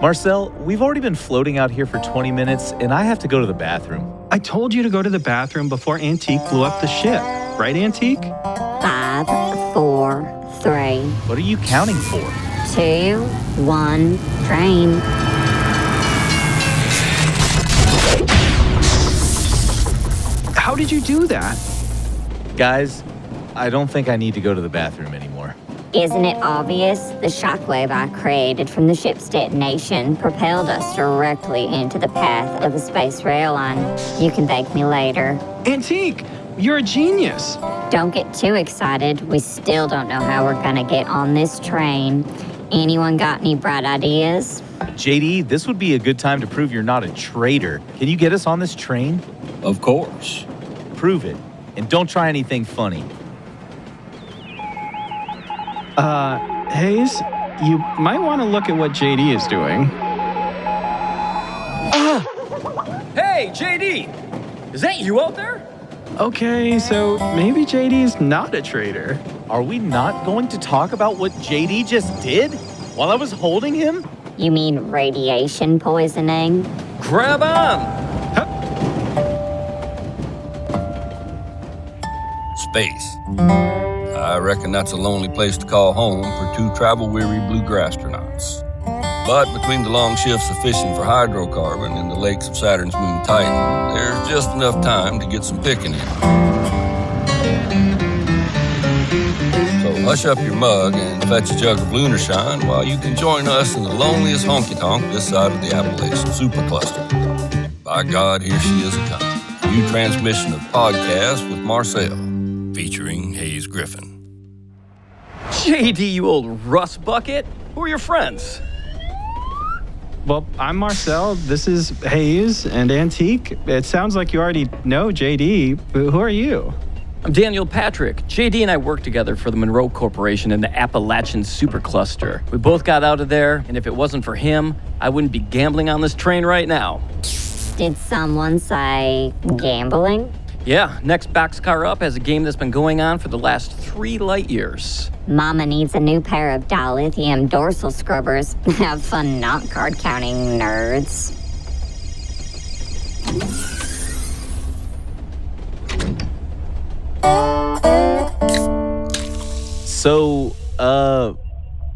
Marcel, we've already been floating out here for 20 minutes, and I have to go to the bathroom. I told you to go to the bathroom before Antique blew up the ship. Right, Antique? 5, 4, 3, What are you counting for? 2, 1, train. How did you do that? Guys, I don't think I need to go to the bathroom anymore. Isn't it obvious? The shockwave I created from the ship's detonation propelled us directly into the path of the space rail line. You can thank me later. Antique, you're a genius. Don't get too excited. We still don't know how we're gonna get on this train. Anyone got any bright ideas? JD, this would be a good time to prove you're not a traitor. Can you get us on this train? Of course. Prove it. And don't try anything funny. Hayes, you might want to look at what JD is doing. Hey, JD! Is that you out there? Okay, so maybe JD's not a traitor. Are we not going to talk about what JD just did while I was holding him? You mean radiation poisoning? Grab on! Space. I reckon that's a lonely place to call home for two travel-weary bluegrass astronauts. But between the long shifts of fishing for hydrocarbon in the lakes of Saturn's moon Titan, there's just enough time to get some picking in. So hush up your mug and fetch a jug of Lunarshine while you can join us in the loneliest honky-tonk this side of the Appalachian supercluster. By God, here she is a-coming. A new transmission of Podcast with Marcel, featuring Hayes Griffin. JD, you old rust bucket. Who are your friends? Well, I'm Marcel, this is Hayes and Antique. It sounds like you already know JD, but who are you? I'm Daniel Patrick. JD and I work together for the Monroe Corporation in the Appalachian Supercluster. We both got out of there, and if it wasn't for him, I wouldn't be gambling on this train right now. Did someone say gambling? Yeah, next Boxcar Up has a game that's been going on for the last 3 light years. Mama needs a new pair of dilithium dorsal scrubbers. Have fun not card counting, nerds. So,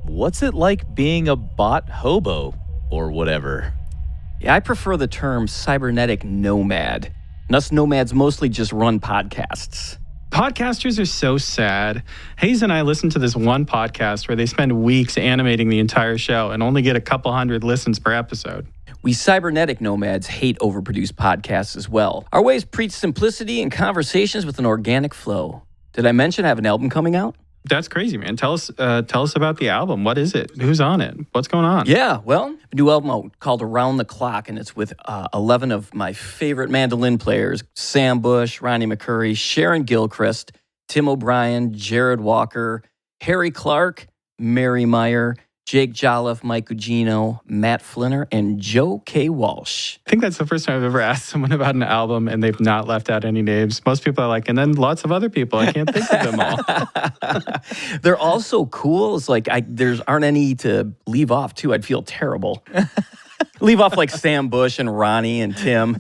what's it like being a bot hobo or whatever? Yeah, I prefer the term cybernetic nomad. And us nomads mostly just run podcasts. Podcasters are so sad. Hayes and I listen to this one podcast where they spend weeks animating the entire show and only get a couple hundred listens per episode. We cybernetic nomads hate overproduced podcasts as well. Our ways preach simplicity and conversations with an organic flow. Did I mention I have an album coming out? That's crazy, man. Tell us about the album. What is it? Who's on it? What's going on? Yeah, well, a new album out called Around the Clock, and it's with 11 of my favorite mandolin players, Sam Bush, Ronnie McCurry, Sharon Gilchrist, Tim O'Brien, Jared Walker, Harry Clark, Mary Meyer, Jake Jolliffe, Mike Gugino, Matt Flinner, and Joe K. Walsh. I think that's the first time I've ever asked someone about an album and they've not left out any names. Most people are like, and then lots of other people. I can't think of them all. They're all so cool. It's like there aren't any to leave off, too. I'd feel terrible. Leave off like Sam Bush and Ronnie and Tim.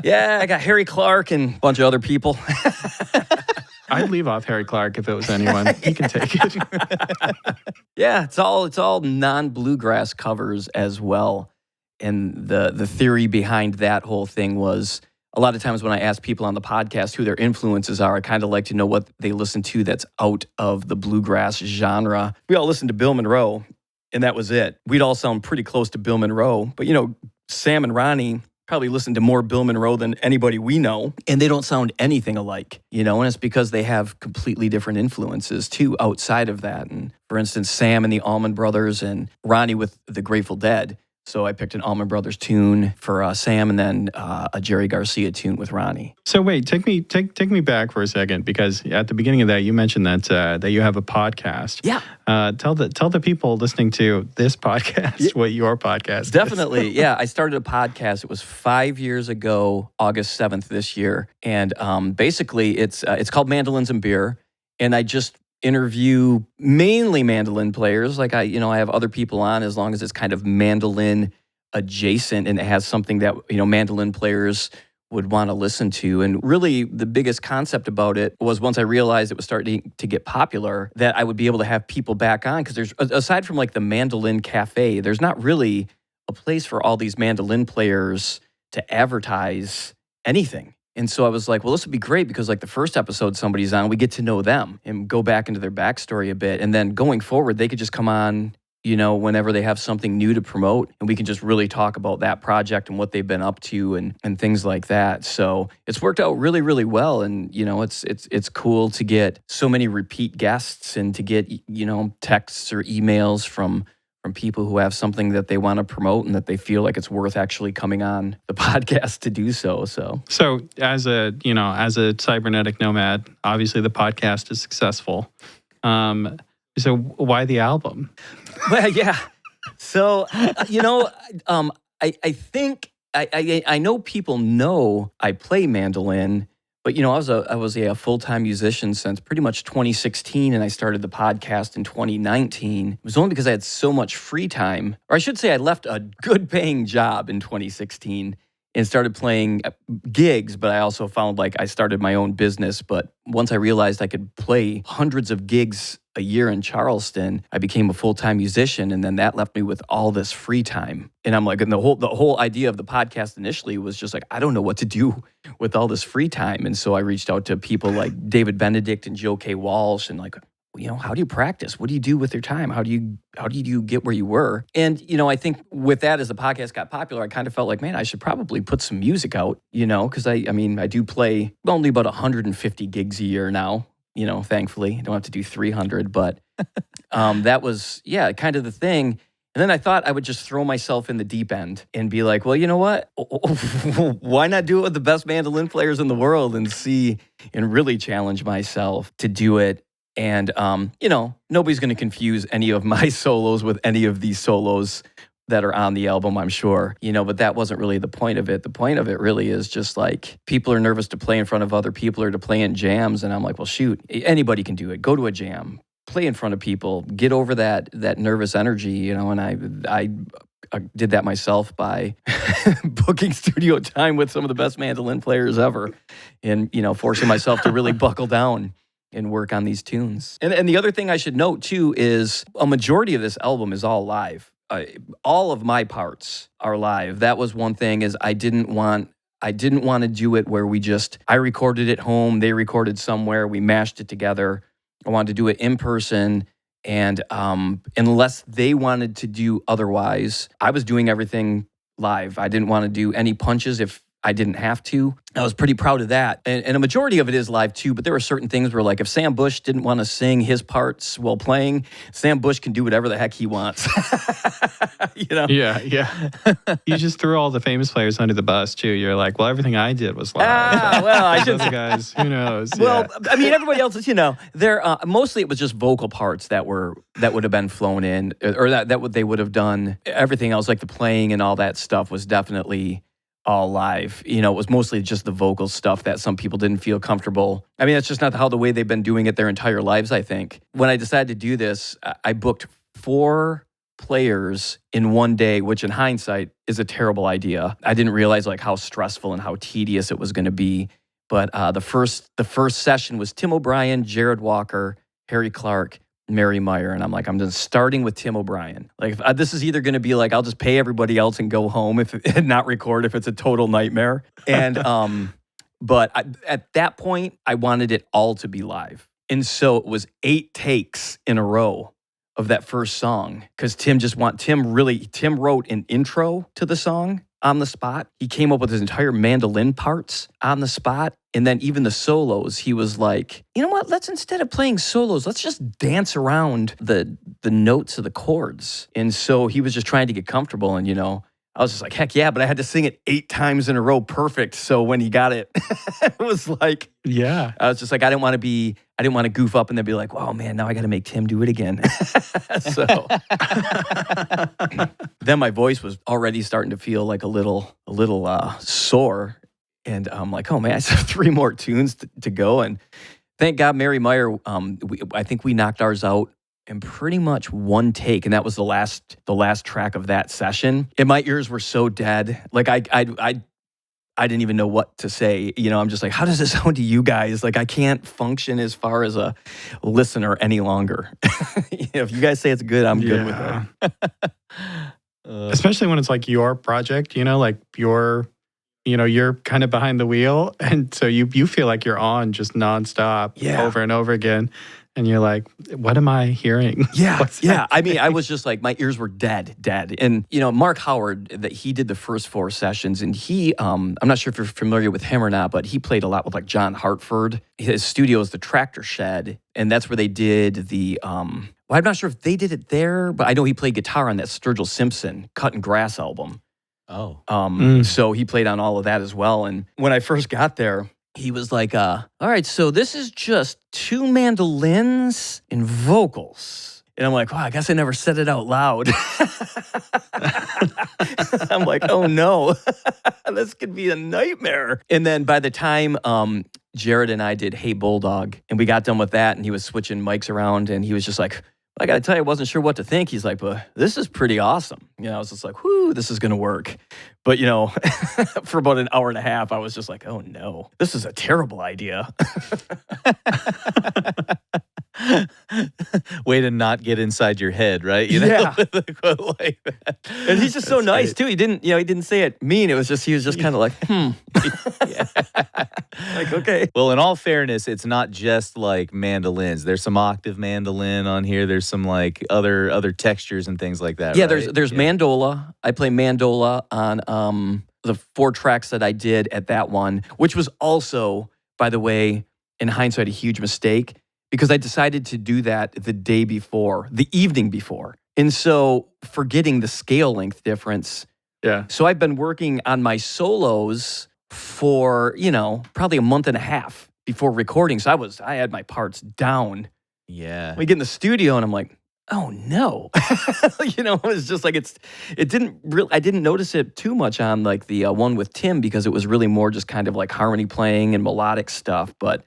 Yeah, I got Harry Clark and a bunch of other people. I'd leave off Harry Clark if it was anyone. He can take it. Yeah, it's all non-bluegrass covers as well. And the theory behind that whole thing was a lot of times when I ask people on the podcast who their influences are, I kind of like to know what they listen to that's out of the bluegrass genre. We all listened to Bill Monroe, and that was it. We'd all sound pretty close to Bill Monroe. But, Sam and Ronnie probably listen to more Bill Monroe than anybody we know, and they don't sound anything alike, and it's because they have completely different influences, too, outside of that. And for instance, Sam and the Allman Brothers and Ronnie with the Grateful Dead. So I picked an Allman Brothers tune for Sam and then a Jerry Garcia tune with Ronnie. So wait, take me back for a second, because at the beginning of that you mentioned that you have a podcast. Yeah. Tell the people listening to this podcast what your podcast Definitely. is. Yeah. I started a podcast. It was 5 years ago, August 7th this year. And basically it's called Mandolins and Beer. And I just interview mainly mandolin players. Like I have other people on as long as it's kind of mandolin adjacent and it has something that, mandolin players would want to listen to. And really the biggest concept about it was once I realized it was starting to get popular, that I would be able to have people back on. Because there's, aside from like the Mandolin Cafe, there's not really a place for all these mandolin players to advertise anything. And so I was like, well, this would be great because like the first episode somebody's on, we get to know them and go back into their backstory a bit. And then going forward, they could just come on, whenever they have something new to promote, and we can just really talk about that project and what they've been up to and things like that. So it's worked out really, really well. And, it's cool to get so many repeat guests and to get, texts or emails from people who have something that they want to promote and that they feel like it's worth actually coming on the podcast to do so. So as a cybernetic nomad, obviously the podcast is successful. So why the album? Well, yeah. So, I think I know people know I play mandolin, but I was a full-time musician since pretty much 2016, and I started the podcast in 2019. It was only because I had so much free time, or I should say I left a good-paying job in 2016 and started playing gigs, but I also found like I started my own business. But once I realized I could play hundreds of gigs a year in Charleston, I became a full-time musician, and then that left me with all this free time. And I'm like, and the whole idea of the podcast initially was just like, I don't know what to do with all this free time. And so I reached out to people like David Benedict and Joe K. Walsh and like, how do you practice? What do you do with your time? How do you get where you were? And, I think with that, as the podcast got popular, I kind of felt like, man, I should probably put some music out, because I do play only about 150 gigs a year now, thankfully. I don't have to do 300, but that was, kind of the thing. And then I thought I would just throw myself in the deep end and be like, well, you know what? Why not do it with the best mandolin players in the world and really challenge myself to do it? And, nobody's going to confuse any of my solos with any of these solos that are on the album, I'm sure, but that wasn't really the point of it. The point of it really is just like people are nervous to play in front of other people or to play in jams. And I'm like, well, shoot, anybody can do it. Go to a jam, play in front of people, get over that nervous energy, and I did that myself by booking studio time with some of the best mandolin players ever and, forcing myself to really buckle down and work on these tunes. And the other thing I should note too is a majority of this album is all live. All of my parts are live. That was one thing is I didn't want to do it where I recorded at home, they recorded somewhere, we mashed it together. I wanted to do it in person. And unless they wanted to do otherwise, I was doing everything live. I didn't want to do any punches if I didn't have to. I was pretty proud of that. And a majority of it is live too, but there were certain things where like if Sam Bush didn't want to sing his parts while playing, Sam Bush can do whatever the heck he wants. Yeah. You just threw all the famous players under the bus too. You're like, well, everything I did was live. I should Other guys, who knows? Well, yeah. Everybody else is, they're mostly it was just vocal parts that would have been flown in, or that what they would have done. Everything else, like the playing and all that stuff, was definitely all live. It was mostly just the vocal stuff that some people didn't feel comfortable. That's just not how the way they've been doing it their entire lives, I think. When I decided to do this, I booked 4 players in one day, which in hindsight is a terrible idea. I didn't realize like how stressful and how tedious it was going to be. But the first session was Tim O'Brien, Jared Walker, Harry Clark, Mary Meyer, and I'm like, I'm just starting with Tim O'Brien. Like, this is either going to be like, I'll just pay everybody else and go home and not record if it's a total nightmare. And but at that point, I wanted it all to be live, and so it was 8 takes in a row of that first song because Tim wrote an intro to the song on the spot. He came up with his entire mandolin parts on the spot. And then even the solos, he was like, you know what, let's instead of playing solos, let's just dance around the notes of the chords. And so he was just trying to get comfortable. And, I was just like, heck yeah, but I had to sing it 8 times in a row perfect. So when he got it, it was like, yeah. I was just like, I didn't want to goof up and then be like, wow, man, now I got to make Tim do it again. So then my voice was already starting to feel like a little sore. And I'm like, oh man, I still have 3 more tunes to go. And Thank God, Mary Meyer. I think we knocked ours out in pretty much one take, and that was the last track of that session. And my ears were so dead, like I didn't even know what to say. I'm just like, how does this sound to you guys? Like, I can't function as far as a listener any longer. If you guys say it's good, I'm good with it. Especially when it's like your project, like you're kind of behind the wheel. And so you feel like you're on just nonstop over and over again. And you're like, what am I hearing? Yeah, yeah. I mean, I was just like, my ears were dead. And, Mark Howard, that he did the first 4 sessions, and he, I'm not sure if you're familiar with him or not, but he played a lot with like John Hartford. His studio is the Tractor Shed, and that's where they did the, well, I'm not sure if they did it there, but I know he played guitar on that Sturgill Simpson Cutting Grass album. Oh. So he played on all of that as well. And when I first got there, he was like, all right, so this is just 2 mandolins and vocals. And I'm like, wow, I guess I never said it out loud. I'm like, oh no, this could be a nightmare. And then by the time Jared and I did Hey Bulldog, and we got done with that, and he was switching mics around, and he was just like, I got to tell you, I wasn't sure what to think. He's like, but this is pretty awesome. I was just like, whoo, this is going to work. But, for about an hour and a half, I was just like, oh no, this is a terrible idea. Way to not get inside your head, right? Yeah. Like that. And he's just so nice too. He didn't say it mean. It was just, he was just kind of like, like, okay. Well, in all fairness, it's not just like mandolins. There's some octave mandolin on here. There's some like other textures and things like that. Yeah, right? there's mandola. I play mandola on the 4 tracks that I did at that one, which was also, by the way, in hindsight, a huge mistake, because I decided to do that the evening before. And so forgetting the scale length difference. Yeah. So I've been working on my solos for, probably a month and a half before recording. So I had my parts down. Yeah. We get in the studio and I'm like, oh no. It was just like, I didn't notice it too much on like the one with Tim, because it was really more just kind of like harmony playing and melodic stuff. But,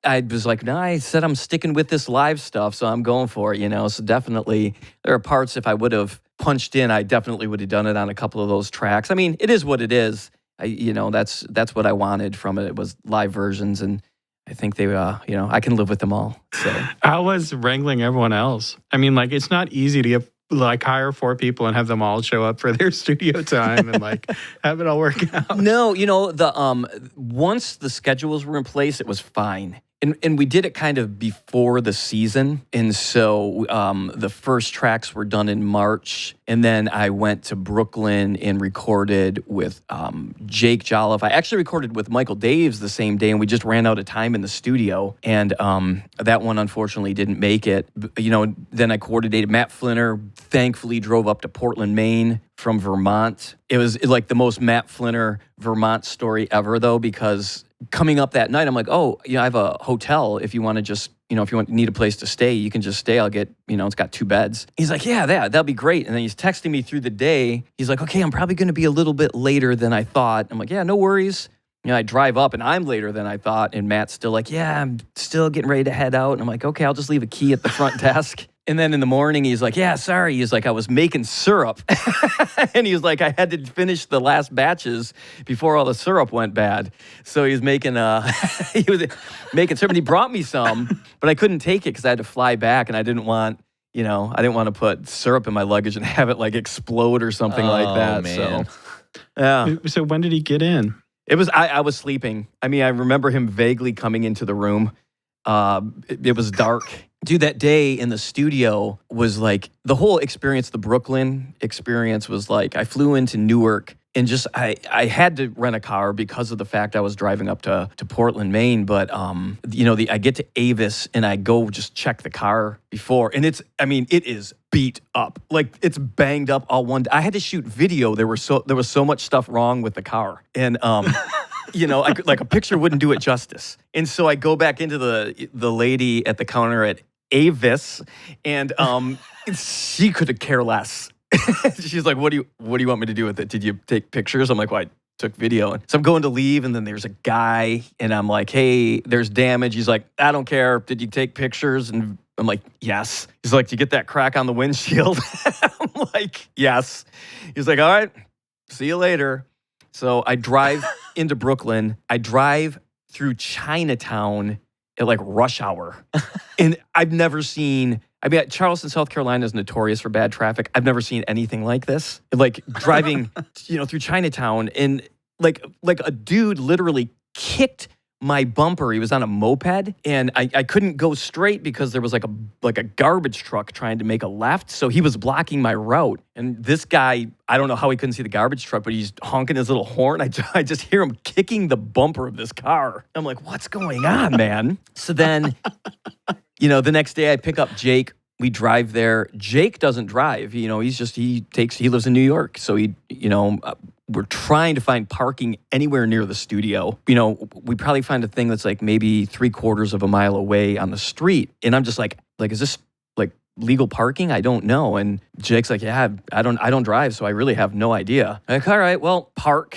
I was like, no, I said I'm sticking with this live stuff, so I'm going for it, So definitely, there are parts, if I would have punched in, I definitely would have done it on a couple of those tracks. I mean, it is what it is. That's what I wanted from it. It was live versions, and I think they, I can live with them all. So how was wrangling everyone else? I mean, like, it's not easy to hire 4 people and have them all show up for their studio time and like have it all work out. No, once the schedules were in place, it was fine. And we did it kind of before the season. And so the first tracks were done in March. And then I went to Brooklyn and recorded with Jake Jolliffe. I actually recorded with Michael Daves the same day, and we just ran out of time in the studio. And that one, unfortunately, didn't make it. Then I coordinated. Matt Flinner thankfully drove up to Portland, Maine from Vermont. It was like the most Matt Flinner Vermont story ever, though, because coming up that night, I'm like, I have a hotel. If you want to just, if you need a place to stay, you can just stay. I'll get, it's got 2 beds. He's like, yeah, that'll be great. And then he's texting me through the day. He's like, okay, I'm probably going to be a little bit later than I thought. I'm like, yeah, no worries. I drive up and I'm later than I thought. And Matt's still like, yeah, I'm still getting ready to head out. And I'm like, okay, I'll just leave a key at the front desk. And then in the morning, he's like, yeah, sorry. He's like, I was making syrup. And he's like, I had to finish the last batches before all the syrup went bad. So he was making syrup. And he brought me some, but I couldn't take it because I had to fly back, and I didn't want to put syrup in my luggage and have it like explode or something like that. Man. So, yeah. So when did he get in? It was, I was sleeping. I mean, I remember him vaguely coming into the room. It was dark. Dude, that day in the studio was like, the whole experience, the Brooklyn experience was like, I flew into Newark and just, I had to rent a car because of the fact I was driving up to Portland, Maine. But, I get to Avis and I go just check the car before. And it is beat up. Like, it's banged up all one day. I had to shoot video. There was so much stuff wrong with the car. And, like a picture wouldn't do it justice. And so I go back into the lady at the counter at Avis, and she could care less. She's like, what do you want me to do with it? Did you take pictures? I'm like, well, took video. So I'm going to leave, and then there's a guy, and I'm like, hey, there's damage. He's like, I don't care. Did you take pictures? And I'm like, yes. He's like, did you get that crack on the windshield? I'm like, yes. He's like, all right, see you later. So I drive into Brooklyn. I drive through Chinatown at like rush hour. And I've never seen, Charleston, South Carolina is notorious for bad traffic. I've never seen anything like this. Like driving, through Chinatown, and like a dude literally kicked my bumper. He was on a moped, and I couldn't go straight because there was like a garbage truck trying to make a left. So he was blocking my route. And this guy, I don't know how he couldn't see the garbage truck, but he's honking his little horn. I just hear him kicking the bumper of this car. I'm like, what's going on, man? So then, the next day I pick up Jake. We drive there. Jake doesn't drive. He lives in New York. So we're trying to find parking anywhere near the studio. We probably find a thing that's like maybe 3/4 of a mile away on the street. And I'm just like, is this like legal parking? I don't know. And Jake's like, yeah, I don't drive, so I really have no idea. I'm like, all right, well, park.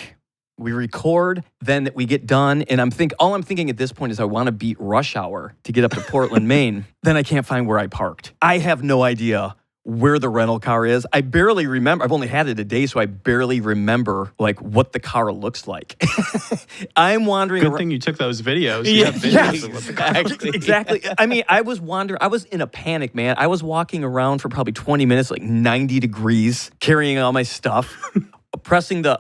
We record, then we get done, and all I'm thinking at this point is I want to beat rush hour to get up to Portland, Maine. Then I can't find where I parked. I have no idea where the rental car is. I barely remember. I've only had it a day, so I barely remember like what the car looks like. I'm wandering Good around. thing you took those videos. You have videos of what the car looks like. Exactly. I was in a panic, man. I was walking around for probably 20 minutes, like 90 degrees, carrying all my stuff. Pressing the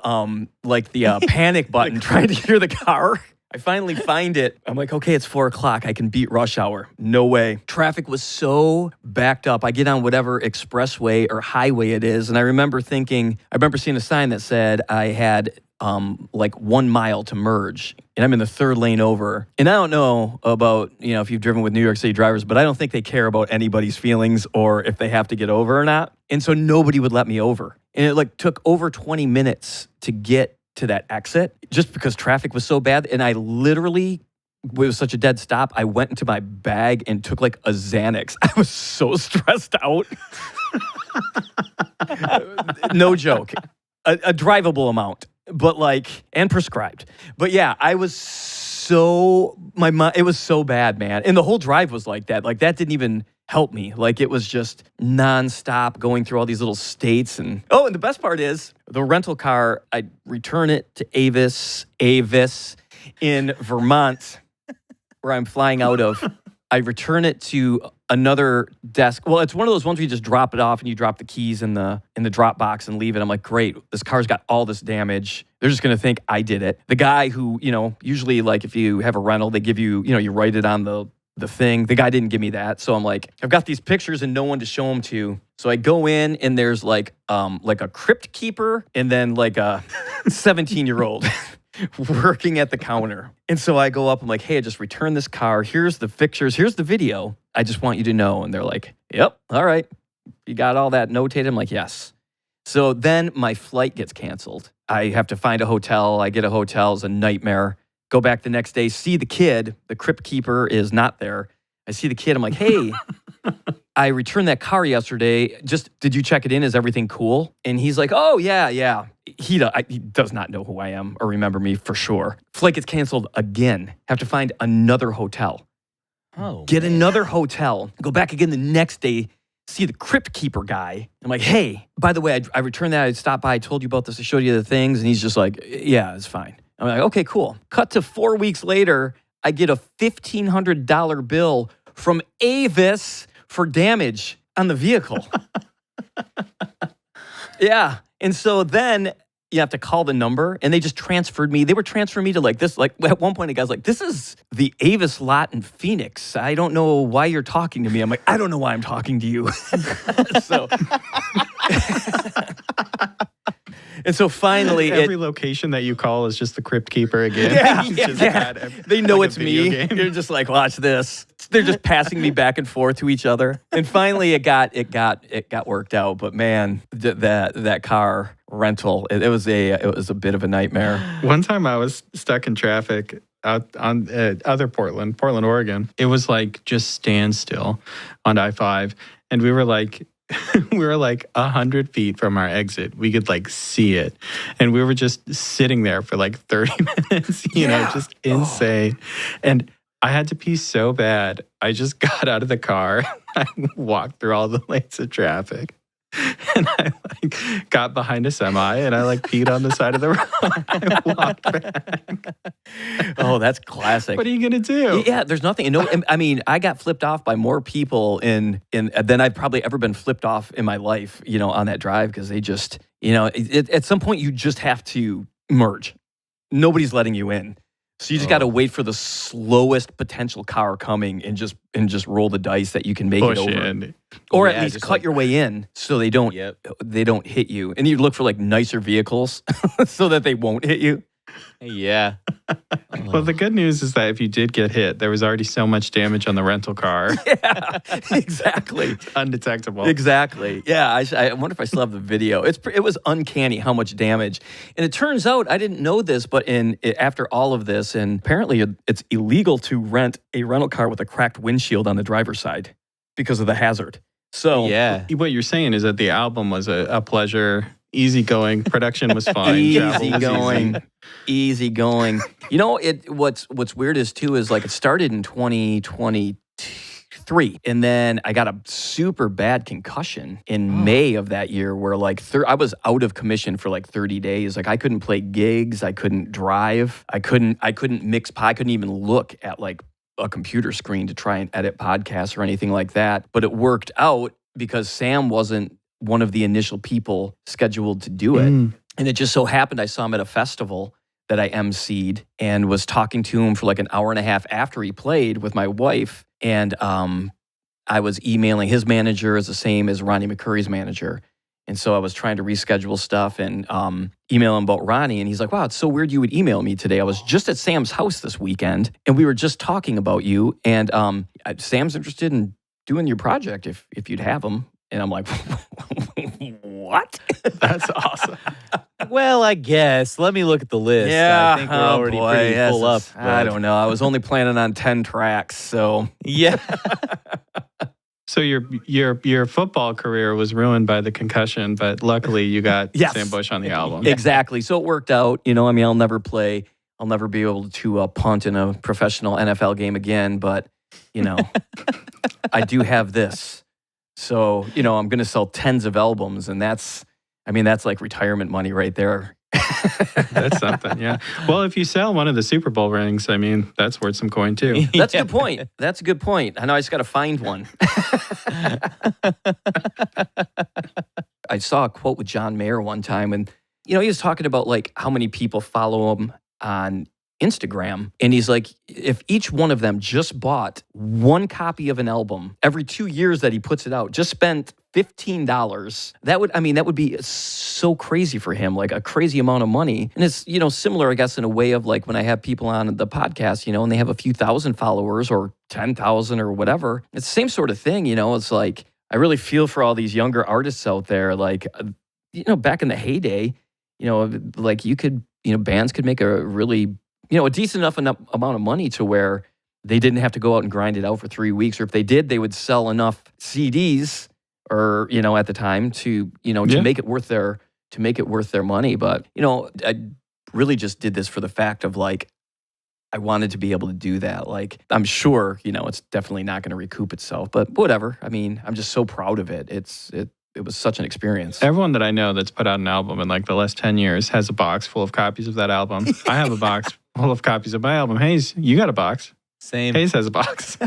panic button, trying to hear the car. I finally find it. I'm like, okay, it's 4:00. I can beat rush hour. No way. Traffic was so backed up. I get on whatever expressway or highway it is, and I remember seeing a sign that said I had 1 mile to merge, and I'm in the third lane over. And I don't know about, if you've driven with New York City drivers, but I don't think they care about anybody's feelings or if they have to get over or not. And so nobody would let me over. And it took over 20 minutes to get to that exit just because traffic was so bad. And I literally, it was such a dead stop, I went into my bag and took like a Xanax. I was so stressed out. No joke. A drivable amount, but and prescribed. But yeah, I was it was so bad, man. And the whole drive was like that. Like that didn't even help me. Like it was just nonstop going through all these little states. And the best part is the rental car, I return it to Avis in Vermont, where I'm flying out of. I return it to another desk. Well, it's one of those ones where you just drop it off and you drop the keys in the drop box and leave it. I'm like, great, this car's got all this damage. They're just going to think I did it. The guy who, usually if you have a rental, they give you, you write it on the thing. The guy didn't give me that. So I'm like, I've got these pictures and no one to show them to. So I go in and there's like a crypt keeper and then like a 17-year-old working at the counter. And so I go up, I'm like, hey, I just returned this car. Here's the pictures. Here's the video. I just want you to know. And they're like, yep, all right. You got all that notated? I'm like, yes. So then my flight gets canceled. I have to find a hotel. I get a hotel. It's a nightmare. Go back the next day, see the kid. The crypt keeper is not there. I see the kid. I'm like, hey, I returned that car yesterday. Did you check it in? Is everything cool? And he's like, oh, yeah. He does not know who I am or remember me for sure. Flight gets canceled again. Have to find another hotel. Get another hotel. Go back again the next day. See the crypt keeper guy. I'm like, hey, by the way, I returned that. I stopped by. I told you about this. I showed you the things. And he's just like, yeah, it's fine. I'm like, okay, cool. Cut to 4 weeks later, I get a $1,500 bill from Avis for damage on the vehicle. Yeah. And so then you have to call the number, and they just transferred me. They were transferring me to this. At one point, the guy's like, this is the Avis lot in Phoenix. I don't know why you're talking to me. I'm like, I don't know why I'm talking to you. And so finally, every location that you call is just the crypt keeper again. Yeah. They know it's me. They're just like, watch this. They're just passing me back and forth to each other. And finally, it got worked out. But man, that car rental, it was a bit of a nightmare. One time I was stuck in traffic out on other Portland, Oregon. It was just standstill on I-5, and we were we were like 100 feet from our exit. We could like see it. And we were just sitting there for like 30 minutes, you know, just insane. And I had to pee so bad. I just got out of the car. I walked through all the lanes of traffic. And I like got behind a semi and I like peed on the side of the road. I walked back. Oh, that's classic. What are you gonna do? Yeah, there's nothing. No, I mean, I got flipped off by more people in than I've probably ever been flipped off in my life. You know, on that drive because they just, you know, at some point you just have to merge. Nobody's letting you in, so you just got to wait for the slowest potential car coming and just roll the dice that you can make Push it over, in. or Yeah, at least just cut like- your way in so they don't hit you. And you look for like nicer vehicles so that they won't hit you. Yeah. Well, the good news is that if you did get hit, there was already so much damage on the rental car. Yeah, exactly. Undetectable. Exactly. Yeah, I wonder if I still have the video. It was uncanny how much damage. And it turns out, I didn't know this, but after all of this, and apparently it's illegal to rent a rental car with a cracked windshield on the driver's side because of the hazard. So Yeah. What you're saying is that the album was a pleasure, easygoing. Production was fine. travel was easy going. You know, what's weird is too is like it started in 2023, and then I got a super bad concussion in May of that year, where like I was out of commission for like 30 days. Like I couldn't play gigs, I couldn't drive, I couldn't mix pie, I couldn't even look at like a computer screen to try and edit podcasts or anything like that. But it worked out because Sam wasn't one of the initial people scheduled to do it. And it just so happened I saw him at a festival that I emceed and was talking to him for like an hour and a half after he played with my wife. And I was emailing his manager is the same as Ronnie McCurry's manager. And so I was trying to reschedule stuff and email him about Ronnie. And he's like, wow, it's so weird you would email me today. I was just at Sam's house this weekend and we were just talking about you. And Sam's interested in doing your project if you'd have him. And I'm like, what? That's awesome. Well, I guess. Let me look at the list. Yeah, I think we're already pretty full up. I don't know. I was only planning on 10 tracks, so. Yeah. So your football career was ruined by the concussion, but luckily you got Yes. Sam Bush on the album. Exactly. So it worked out. You know, I mean, I'll never be able to punt in a professional NFL game again, but, you know, I do have this. So, you know, I'm going to sell tens of albums, and that's like retirement money right there. That's something, yeah. Well, if you sell one of the Super Bowl rings, I mean, that's worth some coin too. That's a good point. That's a good point. I know I just got to find one. I saw a quote with John Mayer one time, and, you know, he was talking about like how many people follow him on Instagram. And he's like, if each one of them just bought one copy of an album every 2 years that he puts it out, just spent $15, that would be so crazy for him, like a crazy amount of money. And it's, you know, similar, I guess, in a way of like when I have people on the podcast, you know, and they have a few thousand followers or 10,000 or whatever. It's the same sort of thing, you know. It's like, I really feel for all these younger artists out there. Like, you know, back in the heyday, you know, like bands could make a really, you know, a decent enough amount of money to where they didn't have to go out and grind it out for 3 weeks. Or if they did, they would sell enough CDs or, you know, at the time to, you know, to make it worth their money. But, you know, I really just did this for the fact of like, I wanted to be able to do that. Like, I'm sure, you know, it's definitely not going to recoup itself, but whatever. I mean, I'm just so proud of it. It was such an experience. Everyone that I know that's put out an album in like the last 10 years has a box full of copies of that album. I have a box full of copies of my album. Hayes, you got a box. Same. Hayes has a box.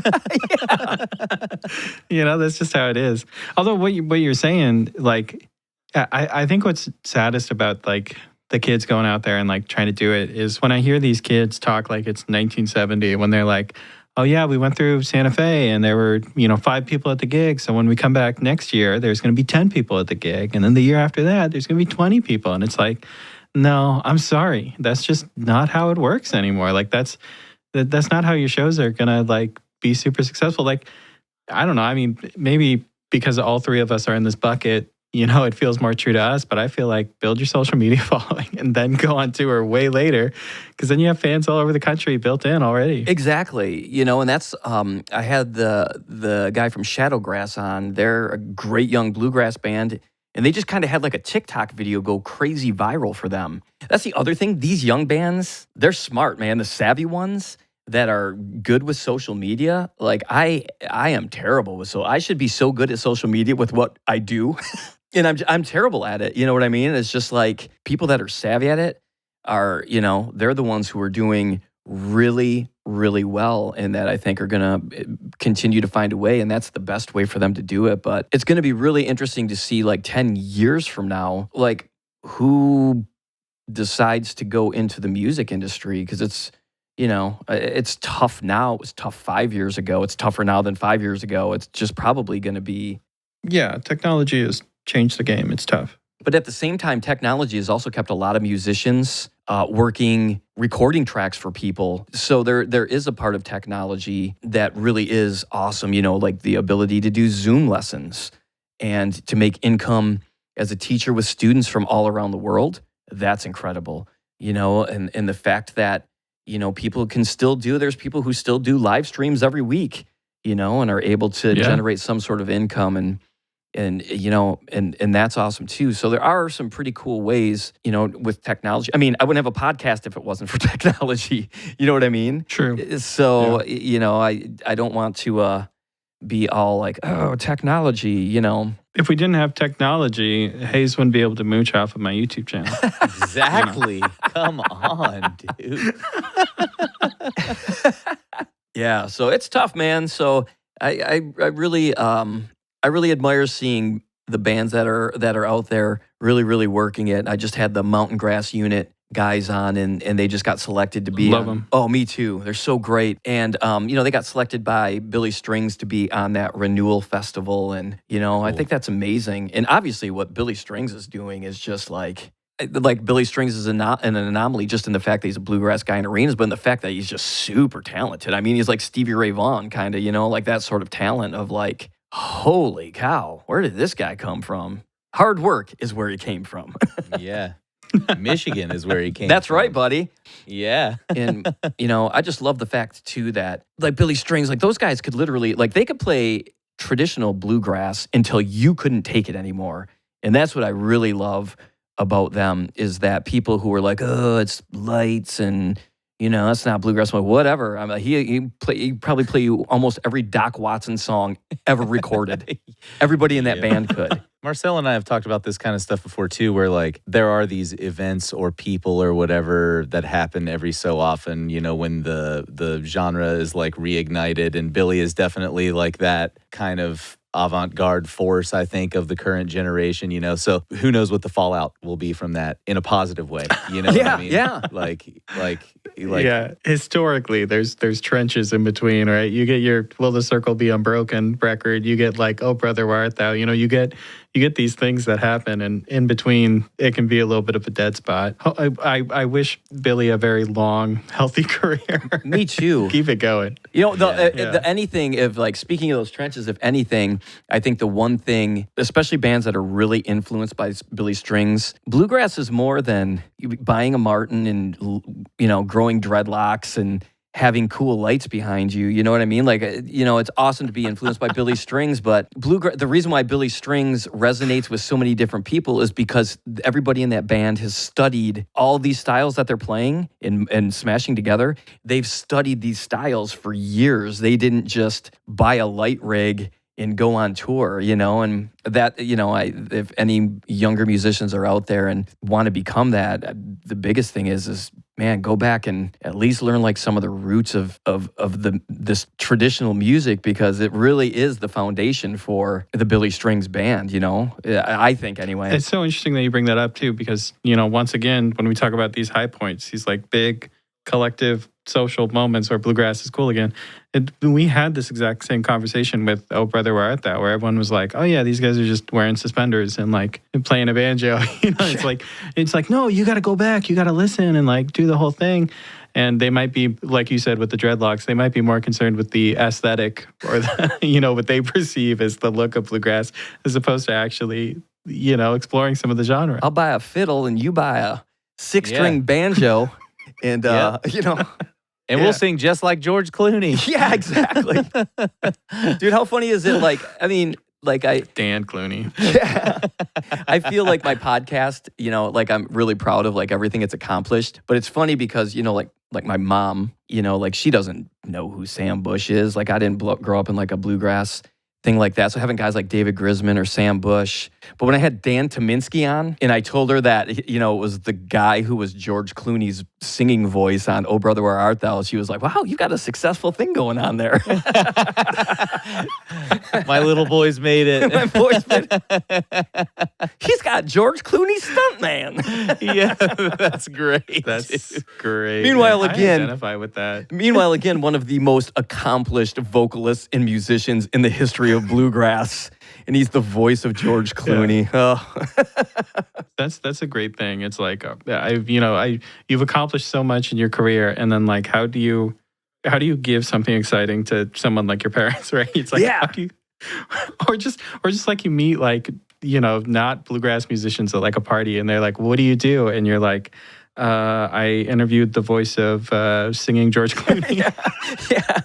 You know, that's just how it is. Although what you're saying, like, I think what's saddest about like the kids going out there and like trying to do it is when I hear these kids talk like it's 1970, when they're like, oh yeah, we went through Santa Fe and there were, you know, 5 people at the gig. So when we come back next year, there's going to be 10 people at the gig. And then the year after that, there's going to be 20 people. And it's like, no, I'm sorry. That's just not how it works anymore. Like that's not how your shows are going to like be super successful. Like, I don't know. I mean, maybe because all 3 of us are in this bucket, it feels more true to us, but I feel like build your social media following and then go on tour way later, because then you have fans all over the country built in already. Exactly. And that's, I had the guy from Shadowgrass on. They're a great young bluegrass band, and they just kind of had like a TikTok video go crazy viral for them. That's the other thing. These young bands, they're smart, man. The savvy ones that are good with social media, like I am terrible with, so I should be so good at social media with what I do. And I'm terrible at it. You know what I mean? It's just like people that are savvy at it are, they're the ones who are doing really, really well, and that I think are going to continue to find a way, and that's the best way for them to do it. But it's going to be really interesting to see, like 10 years from now, like who decides to go into the music industry, because it's, it's tough now. It was tough 5 years ago. It's tougher now than 5 years ago. It's just probably going to be. Yeah, technology has changed the game. It's tough. But at the same time, technology has also kept a lot of musicians working, recording tracks for people. So there is a part of technology that really is awesome, like the ability to do Zoom lessons and to make income as a teacher with students from all around the world. That's incredible, and the fact that, people can still there's people who still do live streams every week, and are able to generate some sort of income, and that's awesome too. So there are some pretty cool ways, with technology. I mean, I wouldn't have a podcast if it wasn't for technology. You know what I mean? True. So, I don't want to be all like, oh, technology, If we didn't have technology, Hayes wouldn't be able to mooch off of my YouTube channel. Exactly. Come on, dude. Yeah, so it's tough, man. So I really admire seeing the bands that are out there really, really working it. I just had the Mountain Grass Unit guys on, and they just got selected to be Love them. Oh, me too. They're so great. And they got selected by Billy Strings to be on that Renewal Festival, and cool. I think that's amazing. And obviously what Billy Strings is doing is just like Billy Strings is an anomaly just in the fact that he's a bluegrass guy in arenas, but in the fact that he's just super talented. I mean, he's like Stevie Ray Vaughan kind of, like that sort of talent of like, holy cow, where did this guy come from? Hard work is where he came from. Yeah. Michigan is where he came That's from. right, buddy. Yeah. And, I just love the fact, too, that, like, Billy Strings, like, those guys could literally, like, they could play traditional bluegrass until you couldn't take it anymore. And that's what I really love about them, is that people who are like, oh, it's lights and, that's not bluegrass. I'm like, whatever. I'm like, he probably play you almost every Doc Watson song ever recorded. Everybody in that band could. Marcel and I have talked about this kind of stuff before too, where like there are these events or people or whatever that happen every so often, when the genre is like reignited, and Billy is definitely like that kind of avant-garde force, I think, of the current generation, so who knows what the fallout will be from that in a positive way, what I mean? Yeah. Like yeah, historically there's trenches in between, right? You get your Will the Circle Be Unbroken record, you get like Oh Brother Where Art Thou, you get these things that happen, and in between it can be a little bit of a dead spot. I wish Billy a very long, healthy career. Me too. Keep it going. Anything, if like, speaking of those trenches, if anything, I think the one thing, especially bands that are really influenced by Billy Strings, bluegrass is more than buying a Martin and, growing dreadlocks and having cool lights behind you. You know what I mean? Like, it's awesome to be influenced by Billy Strings, but the reason why Billy Strings resonates with so many different people is because everybody in that band has studied all these styles that they're playing and smashing together. They've studied these styles for years. They didn't just buy a light rig and go on tour, and that, if any younger musicians are out there and want to become that, the biggest thing is man, go back and at least learn like some of the roots of this traditional music, because it really is the foundation for the Billy Strings band, I think anyway. It's so interesting that you bring that up too, because, once again, when we talk about these high points, these like big collective social moments where bluegrass is cool again. We had this exact same conversation with Oh Brother Where Art Thou, where everyone was like, oh yeah, these guys are just wearing suspenders and like playing a banjo. It's like, no, you got to go back, you got to listen and like do the whole thing. And they might be, like you said, with the dreadlocks, they might be more concerned with the aesthetic or the, what they perceive as the look of bluegrass, as opposed to actually exploring some of the genre. I'll buy a fiddle and you buy a 6-string banjo, and And we'll sing just like George Clooney. Yeah, exactly. Dude, how funny is it? Dan Clooney. Yeah. I feel like my podcast, I'm really proud of everything it's accomplished. But it's funny because, like my mom, she doesn't know who Sam Bush is. Like I didn't grow up in a bluegrass thing like that. So having guys like David Grisman or Sam Bush. But when I had Dan Tominski on and I told her that, it was the guy who was George Clooney's singing voice on Oh Brother Where Art Thou, she was like, wow, you got a successful thing going on there. My little boy's made it. My boy's made it. He's got George Clooney's stuntman. Yeah, that's great. That's great. Meanwhile, I again, identify with that. One of the most accomplished vocalists and musicians in the history of bluegrass, and he's the voice of George Clooney. Yeah. Oh. That's a great thing. It's like you've accomplished so much in your career, and then how do you give something exciting to someone like your parents, right? It's like how do you, or just like you meet not bluegrass musicians at a party, and they're like, what do you do? And you're like, I interviewed the voice of singing George Clooney. Yeah.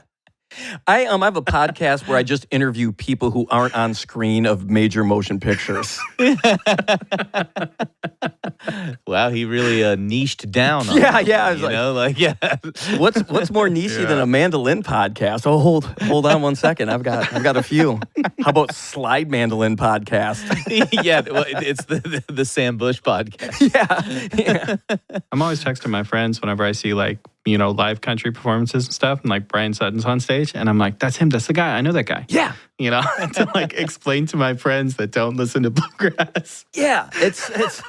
I have a podcast where I just interview people who aren't on screen of major motion pictures. Wow, he really niched down on Yeah. I was What's more niche than a mandolin podcast? Oh, hold on one second. I've got a few. How about slide mandolin podcast? Yeah, well, it's the Sam Bush podcast. Yeah. I'm always texting my friends whenever I see live country performances and stuff, and Brian Sutton's on stage, and I'm like, that's him, that's the guy, I know that guy. Yeah. To explain to my friends that don't listen to bluegrass. Yeah, it's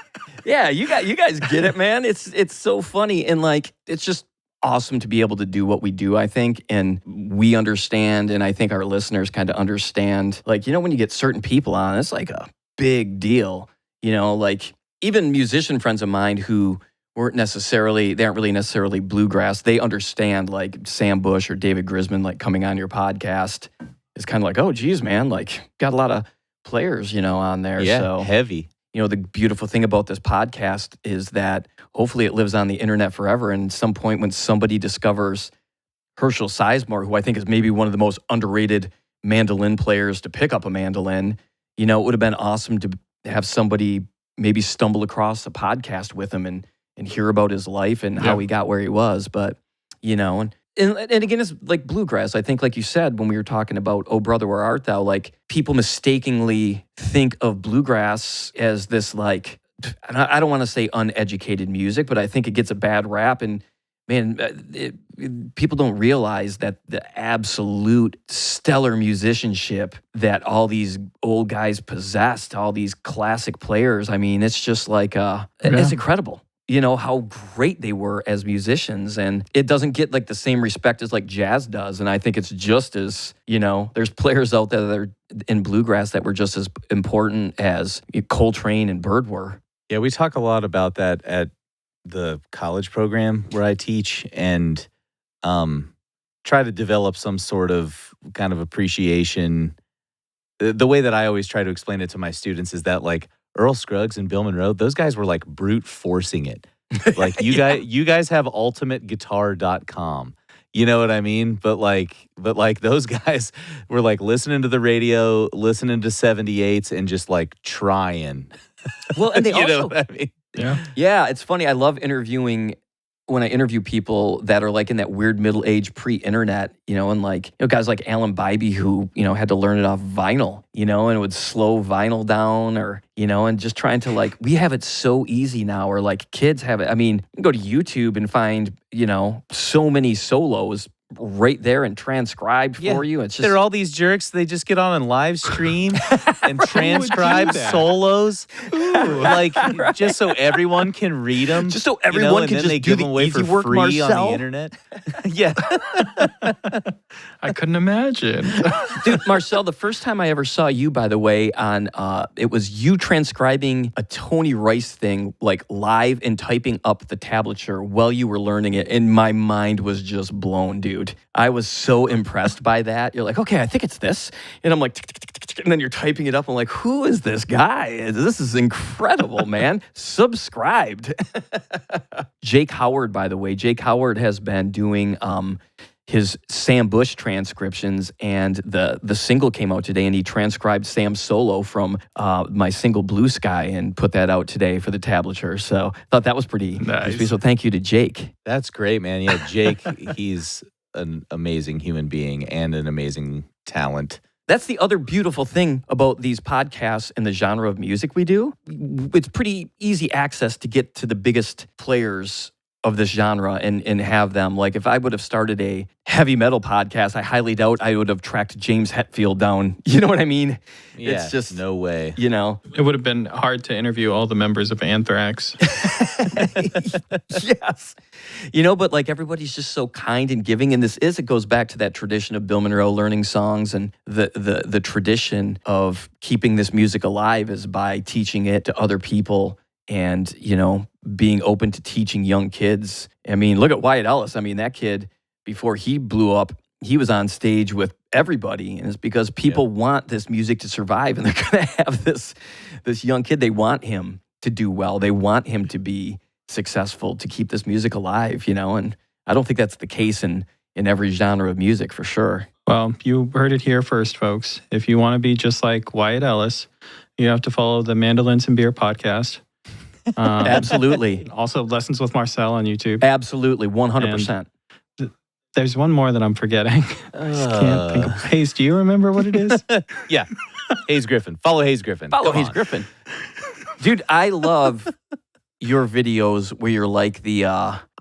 yeah, you guys get it, man. It's so funny, and it's just awesome to be able to do what we do, I think, and we understand, and I think our listeners kind of understand, when you get certain people on, it's a big deal, even musician friends of mine who they aren't really necessarily bluegrass. They understand Sam Bush or David Grisman, coming on your podcast is kind of oh, geez, man, got a lot of players, on there. Yeah, so heavy. The beautiful thing about this podcast is that hopefully it lives on the internet forever. And at some point when somebody discovers Herschel Sizemore, who I think is maybe one of the most underrated mandolin players to pick up a mandolin, it would have been awesome to have somebody maybe stumble across a podcast with him and hear about his life and how he got where he was. But, and again, it's bluegrass. I think, you said, when we were talking about Oh Brother, Where Art Thou, people mistakenly think of bluegrass as this, I don't want to say uneducated music, but I think it gets a bad rap. And, man, people don't realize that the absolute stellar musicianship that all these old guys possessed, all these classic players, I mean, it's just it's incredible. How great they were as musicians, and it doesn't get the same respect as jazz does. And I think it's just as, there's players out there that are in bluegrass that were just as important as Coltrane and Bird were. Yeah, we talk a lot about that at the college program where I teach, and try to develop some sort of kind of appreciation. The way that I always try to explain it to my students is that Earl Scruggs and Bill Monroe, those guys were brute forcing it. You guys have ultimateguitar.com. You know what I mean? But those guys were listening to the radio, listening to 78s, and just trying. Well, and they you also, know what I mean? Yeah, it's funny. I love when I interview people that are in that weird middle age pre-internet, and guys like Alan Bybee who, had to learn it off vinyl, and would slow vinyl down or, and just trying to we have it so easy now, or kids have it. I mean, you can go to YouTube and find, so many solos right there and transcribed for you. It's just, there are all these jerks. They just get on and live stream and transcribe solos, just so everyone can read them. Just so everyone can and then just they do give the them away easy for work, free Marcel. on the internet. Yeah, I couldn't imagine. Dude, Marcel, the first time I ever saw you, by the way, on it was you transcribing a Tony Rice thing live and typing up the tablature while you were learning it, and my mind was just blown, dude. I was so impressed by that. You're okay, I think it's this. And I'm And then you're typing it up. I'm like, who is this guy? This is incredible, man. Subscribed. Jake Howard, by the way. Jake Howard has been doing his Sam Bush transcriptions, and the single came out today, and he transcribed Sam's solo from my single Blue Sky and put that out today for the tablature. So I thought that was pretty nice. So thank you to Jake. That's great, man. Yeah, Jake, he's an amazing human being and an amazing talent. That's the other beautiful thing about these podcasts and the genre of music we do. It's pretty easy access to get to the biggest players of this genre and have them. Like if I would have started a heavy metal podcast, I highly doubt I would have tracked James Hetfield down. You know what I mean? Yeah, it's just no way. You know, it would have been hard to interview all the members of Anthrax. Yes. You know, but like everybody's just so kind and giving. And it goes back to that tradition of Bill Monroe learning songs, and the tradition of keeping this music alive is by teaching it to other people and, you know, being open to teaching young kids. I mean, look at Wyatt Ellis. I mean, that kid, before he blew up, he was on stage with everybody. And it's because people want this music to survive, and they're going to have this young kid. They want him to do well. They want him to be successful, to keep this music alive, you know? And I don't think that's the case in every genre of music, for sure. Well, you heard it here first, folks. If you want to be just like Wyatt Ellis, you have to follow the Mandolins and Beer podcast. Absolutely. Also, Lessons with Marcel on YouTube. Absolutely, 100%. There's one more that I'm forgetting. I just can't think of. Hayes, do you remember what it is? Yeah. Hayes Griffin. Follow Hayes Griffin. Follow Hayes Griffin. Dude, I love your videos where you're like the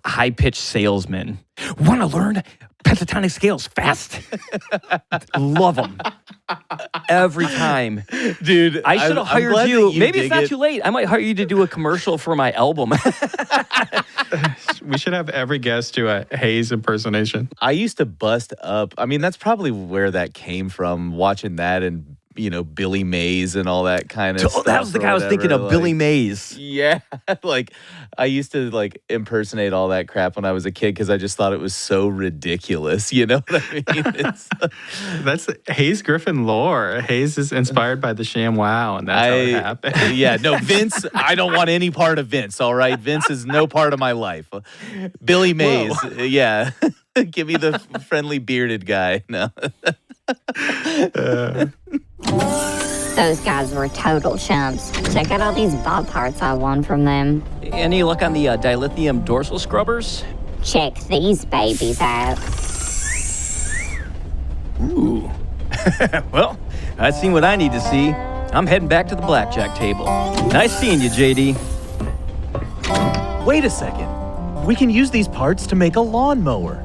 high-pitched salesman. Want to learn pentatonic scales fast? Love them. Every time. Dude, I should have hired you. Maybe it's not too late. I might hire you to do a commercial for my album. We should have every guest do a Hayes impersonation. I used to bust up. I mean, that's probably where that came from, watching that and, you know, Billy Mays and all that kind of stuff. That was the guy I was thinking of, Billy Mays. Yeah. Like, I used to, like, impersonate all that crap when I was a kid because I just thought it was so ridiculous. You know what I mean? That's Hayes Griffin lore. Hayes is inspired by the ShamWow, and that's how it happened. Yeah, no, Vince, I don't want any part of Vince, all right? Vince is no part of my life. Billy Mays, yeah. Give me the friendly bearded guy. No. Those guys were total chumps. Check out all these bob parts I won from them. Any luck on the dilithium dorsal scrubbers? Check these babies out. Ooh. Well, I've seen what I need to see. I'm heading back to the blackjack table. Nice seeing you, JD. Wait a second. We can use these parts to make a lawnmower.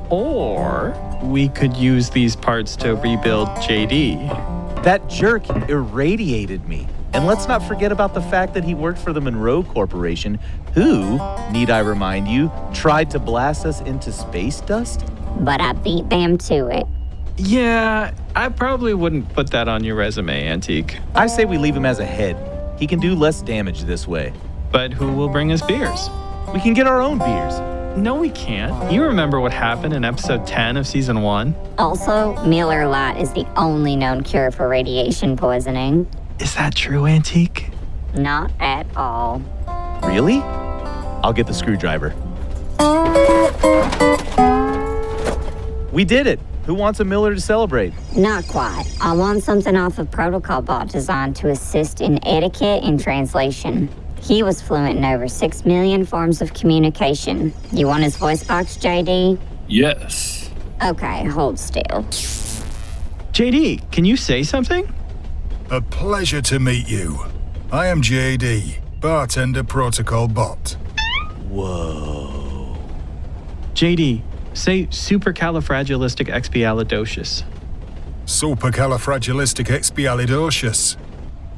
Or we could use these parts to rebuild JD. That jerk irradiated me. And let's not forget about the fact that he worked for the Monroe Corporation, who, need I remind you, tried to blast us into space dust? But I beat them to it. Yeah, I probably wouldn't put that on your resume, Antique. I say we leave him as a head. He can do less damage this way. But who will bring us beers? We can get our own beers. No, we can't. You remember what happened in episode 10 of season 1? Also, Miller Lite is the only known cure for radiation poisoning. Is that true, Antique? Not at all. Really? I'll get the screwdriver. We did it. Who wants a Miller to celebrate? Not quite. I want something off of Protocol Bot designed to assist in etiquette and translation. He was fluent in over 6 million forms of communication. You want his voice box, JD? Yes. Okay, hold still. JD, can you say something? A pleasure to meet you. I am JD, bartender Protocol Bot. Whoa. JD, say supercalifragilisticexpialidocious. Supercalifragilisticexpialidocious.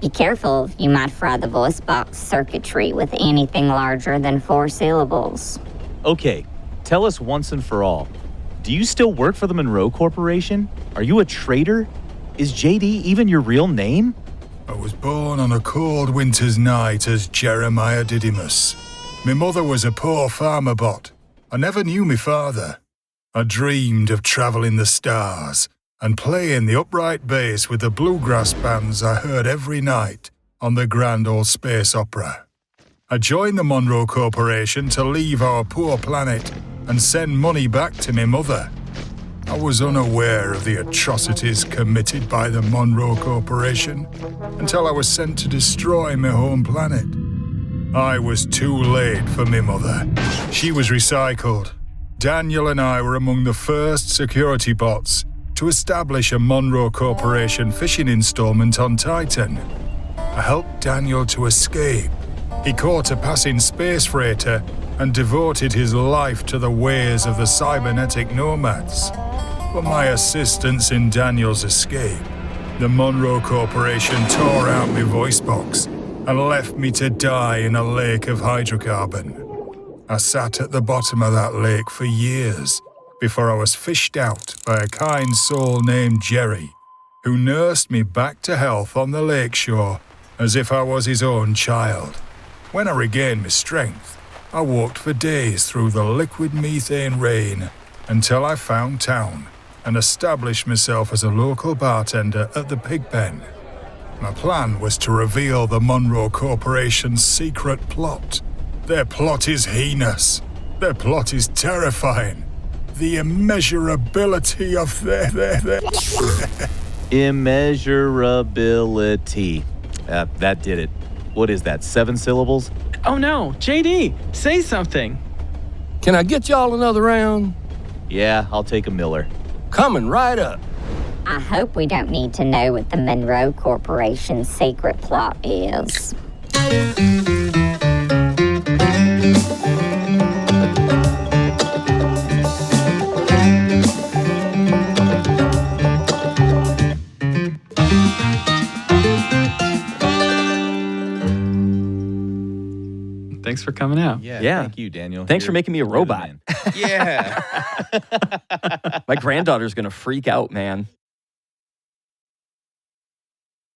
Be careful, you might fry the voice box circuitry with anything larger than 4 syllables. Okay, tell us once and for all. Do you still work for the Monroe Corporation? Are you a traitor? Is JD even your real name? I was born on a cold winter's night as Jeremiah Didymus. My mother was a poor farmer bot. I never knew my father. I dreamed of traveling the stars, and playing the upright bass with the bluegrass bands I heard every night on the Grand Ole Space Opera. I joined the Monroe Corporation to leave our poor planet and send money back to my mother. I was unaware of the atrocities committed by the Monroe Corporation until I was sent to destroy my home planet. I was too late for my mother. She was recycled. Daniel and I were among the first security bots to establish a Monroe Corporation fishing installment on Titan. I helped Daniel to escape. He caught a passing space freighter and devoted his life to the ways of the cybernetic nomads. For my assistance in Daniel's escape, the Monroe Corporation tore out my voice box and left me to die in a lake of hydrocarbon. I sat at the bottom of that lake for years before I was fished out by a kind soul named Jerry, who nursed me back to health on the lakeshore as if I was his own child. When I regained my strength, I walked for days through the liquid methane rain until I found town and established myself as a local bartender at the Pigpen. My plan was to reveal the Monroe Corporation's secret plot. Their plot is heinous. Their plot is terrifying. The immeasurability of their Immeasurability. That did it. What is that, 7 syllables? Oh no, JD, say something. Can I get y'all another round? Yeah, I'll take a Miller. Coming right up. I hope we don't need to know what the Monroe Corporation's secret plot is. Thanks for coming out. Yeah. Thank you, Daniel. Thanks for making me a you're the robot. man. Yeah. My granddaughter's going to freak out, man.